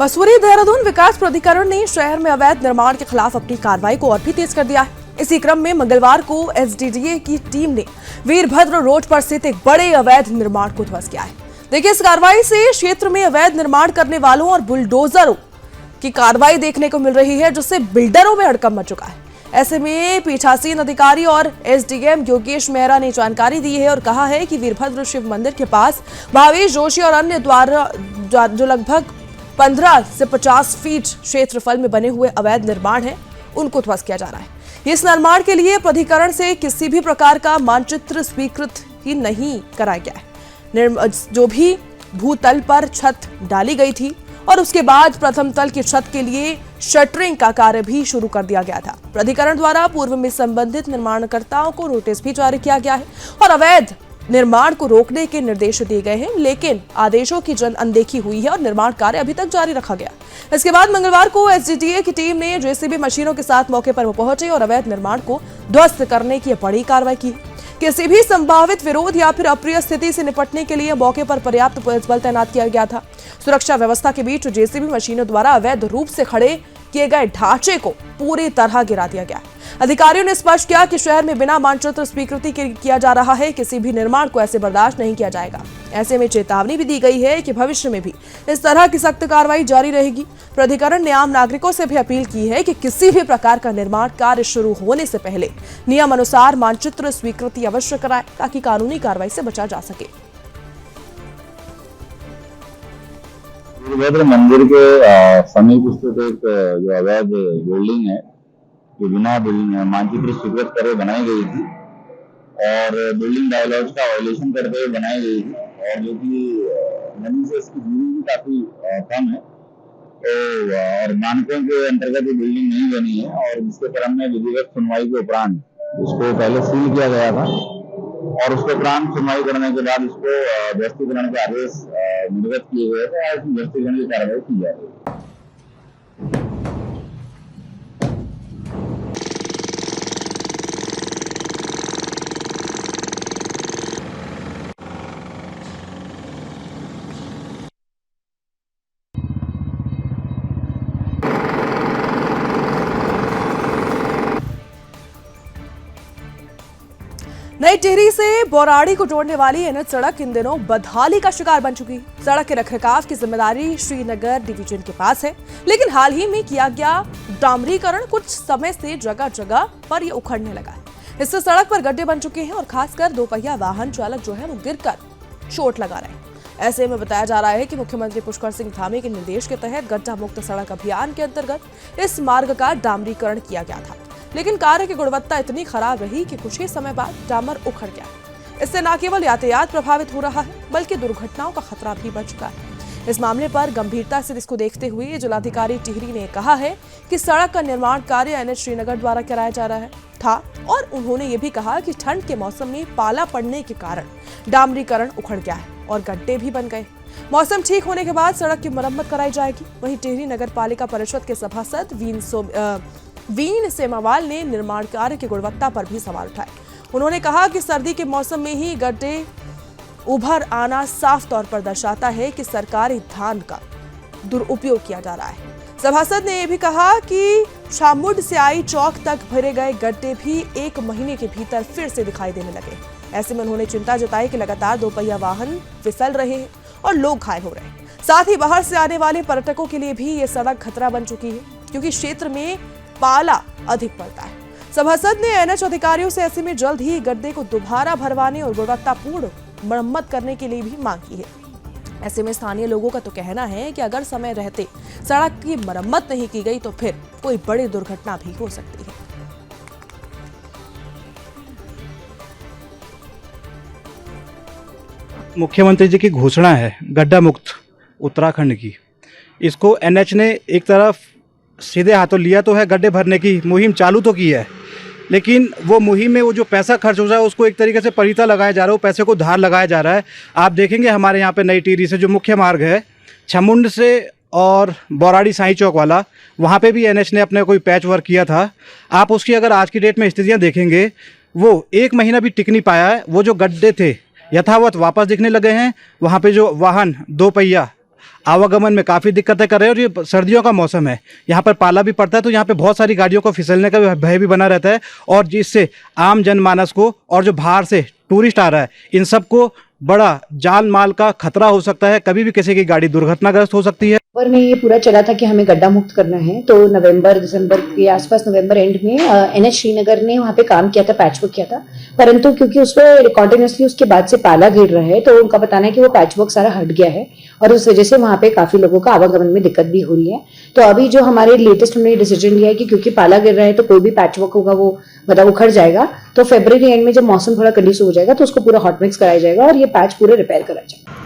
मसूरी देहरादून विकास प्राधिकरण ने शहर में अवैध निर्माण के खिलाफ अपनी कार्रवाई को और भी तेज कर दिया है। इसी क्रम में मंगलवार को एसडीडीए की टीम ने वीरभद्र रोड पर स्थित एक बड़े अवैध निर्माण को ध्वस्त किया है। देखिए, इस कार्रवाई से क्षेत्र में अवैध निर्माण करने वालों और बुलडोजरों की कार्रवाई देखने को मिल रही है, जिससे बिल्डरों में हड़कंप मच चुका है। ऐसे में पीठासीन अधिकारी और एसडीएम योगेश मेहरा ने जानकारी दी है और कहा है कि वीरभद्र शिव मंदिर के पास भावेश जोशी और अन्य द्वारा जो लगभग 15 से 50 फीट क्षेत्रफल में बने हुए अवैध निर्माण हैं, उनको ध्वस्त किया जा रहा है। इस निर्माण के लिए प्राधिकरण से किसी भी प्रकार का मानचित्र स्वीकृत ही नहीं कराया गया है। जो भी भूतल पर छत डाली गई थी और उसके बाद प्रथम तल की छत के लिए शटरिंग का कार्य भी शुरू कर दिया गया था। प्राधिकरण द्वारा पूर्व में संबंधित निर्माणकर्ताओं को नोटिस भी जारी किया गया है और अवैध निर्माण को रोकने के निर्देश दिए गए हैं, लेकिन आदेशों की अनदेखी हुई है और निर्माण कार्य अभी तक जारी रखा गया। इसके बाद मंगलवार को एसडीडीए की टीम ने जेसीबी मशीनों के साथ मौके पर पहुंचे और अवैध निर्माण को ध्वस्त करने की बड़ी कार्रवाई की। किसी भी संभावित विरोध या फिर अप्रिय स्थिति से निपटने के लिए मौके पर पर्याप्त पुलिस बल तैनात किया गया था। सुरक्षा व्यवस्था के बीच जेसीबी मशीनों द्वारा अवैध रूप से खड़े किए गए ढांचे को पूरी तरह गिरा दिया गया। अधिकारियों ने स्पष्ट किया कि शहर में बिना मानचित्र स्वीकृति के किया जा रहा है, किसी भी निर्माण को ऐसे बर्दाश्त नहीं किया जाएगा। ऐसे में चेतावनी भी दी गई है कि भविष्य में भी इस तरह की सख्त कार्रवाई जारी रहेगी। प्राधिकरण ने आम नागरिकों से भी अपील की है कि किसी भी प्रकार का निर्माण कार्य शुरू होने से पहले नियम अनुसार मानचित्र स्वीकृति अवश्य कराएं, ताकि कानूनी कार्रवाई से बचा जा सके। वीरभद्र मंदिर के समीप स्थित एक जो अवैध बिल्डिंग है, जो बिना मानचित्र स्वीकृत करे बनाई गई थी और बिल्डिंग डायलॉज का वायलेशन करते हुए बनाई गई थी और जो कि जमीन से इसकी दूरी भी काफी कम है, तो और मानकों के अंतर्गत ये बिल्डिंग नहीं बनी है और जिसके क्रम में विधिवत सुनवाई के उपरांत इसको पहले सील किया गया था और उसके उपरांत सुनवाई करने के बाद इसको ध्वस्तीकरण के आदेश निर्गत किए गए थे और ध्वस्तीकरण की कार्रवाई की जा रही है। नई टिहरी से बौराड़ी को जोड़ने वाली एनएच सड़क इन दिनों बदहाली का शिकार बन चुकी है। सड़क के रखरखाव की जिम्मेदारी श्रीनगर डिवीजन के पास है, लेकिन हाल ही में किया गया डामरीकरण कुछ समय से जगह जगह पर ये उखड़ने लगा है। इससे सड़क पर गड्ढे बन चुके हैं और खासकर दोपहिया वाहन चालक जो है वो गिरकर चोट लगा रहे हैं। ऐसे में बताया जा रहा है कि मुख्यमंत्री पुष्कर सिंह धामी के निर्देश के तहत गड्ढा मुक्त सड़क अभियान के अंतर्गत इस मार्ग का डामरीकरण किया गया था, लेकिन कार्य की गुणवत्ता इतनी खराब रही कि कुछ ही समय बाद डामर उखड़ गया। इससे न केवल यातायात प्रभावित हो रहा है, बल्कि दुर्घटनाओं का खतरा भी बढ़ चुका है। इस मामले पर गंभीरता से इसको देखते हुए जिलाधिकारी टिहरी ने कहा है कि सड़क का निर्माण कार्य एनएच श्रीनगर द्वारा कराया जा रहा था और उन्होंने ये भी कहा कि ठंड के मौसम में पाला पड़ने के कारण डामरीकरण उखड़ गया है और गड्ढे भी बन गए। मौसम ठीक होने के बाद सड़क की मरम्मत कराई जाएगी। वहीं टिहरी नगर पालिका परिषद के सभासद वीन सेमावाल ने निर्माण कार्य की गुणवत्ता पर भी सवाल उठाए। उन्होंने कहा कि सर्दी के मौसम में ही गड्ढे उभर आना साफ तौर पर दर्शाता है कि सरकारी धन का दुरुपयोग किया जा रहा है। सभासद ने यह भी कहा कि शामुड से आई चौक तक भरे गए गड्ढे भी 1 महीने के भीतर फिर से दिखाई देने लगे। ऐसे में उन्होंने चिंता जताई कि लगातार दोपहिया वाहन फिसल रहे हैं और लोग घायल हो रहे हैं। साथ ही बाहर से आने वाले पर्यटकों के लिए भी ये सड़क खतरा बन चुकी है, क्योंकि क्षेत्र में पाला अधिक पड़ता है। सभासद ने एनएच अधिकारियों से ऐसे में जल्द ही गड्ढे को दोबारा भरवाने और गुणवत्तापूर्ण मरम्मत करने के लिए भी मांग की है। ऐसे में स्थानीय लोगों का तो कहना है कि अगर समय रहते सड़क की मरम्मत नहीं की गई तो फिर कोई बड़ी दुर्घटना भी हो सकती है। मुख्यमंत्री जी की घोषणा है गड्ढा मुक्त उत्तराखंड की। इसको एनएच ने एक तरफ सीधे हाथों लिया तो है, गड्ढे भरने की मुहिम चालू तो की है, लेकिन वो मुहिम में वो जो पैसा खर्च हो रहा है उसको एक तरीके से परिता लगाया जा रहा है, वो पैसे को धार लगाया जा रहा है। आप देखेंगे हमारे यहाँ पे नई टिहरी से जो मुख्य मार्ग है छमुंड से और बौराड़ी साई चौक वाला, वहाँ पे भी एनएच ने अपने कोई पैच वर्क किया था। आप उसकी अगर आज की डेट में स्थितियाँ देखेंगे, वो 1 महीना भी टिक नहीं पाया है। वो जो गड्ढे थे यथावत वापस दिखने लगे हैं। वहाँ पे जो वाहन 2 पहिया आवागमन में काफ़ी दिक्कतें कर रहे हैं। और ये सर्दियों का मौसम है, यहाँ पर पाला भी पड़ता है, तो यहाँ पे बहुत सारी गाड़ियों को फिसलने का भय भी बना रहता है। और जिससे आम जनमानस को और जो बाहर से टूरिस्ट आ रहा है, इन सबको बड़ा जान माल का खतरा हो सकता है। कभी भी किसी की गाड़ी दुर्घटनाग्रस्त हो सकती है। और में ये पूरा चला था कि हमें गड्ढा मुक्त करना है, तो नवंबर दिसंबर के आसपास, नवंबर एंड में एनएच श्रीनगर ने वहाँ पे काम किया था, पैचवर्क किया था। परंतु क्योंकि उस पर कॉन्टिन्यूसली उसके बाद से पाला गिर रहा है, तो उनका बताना है कि वो पैचवर्क सारा हट गया है और उस वजह से वहाँ पे काफी लोगों का आवागमन में दिक्कत भी हो रही है। तो अभी जो हमारे लेटेस्ट हमने डिसीजन लिया है कि क्योंकि पाला गिर रहा है तो कोई भी पैचवर्क होगा वो मतलब उखड़ जाएगा, तो फरवरी एंड में जब मौसम थोड़ा कंडीसिव हो जाएगा तो उसको पूरा हॉट मिक्स कराया जाएगा और ये पैच पूरे रिपेयर कराया जाएगा।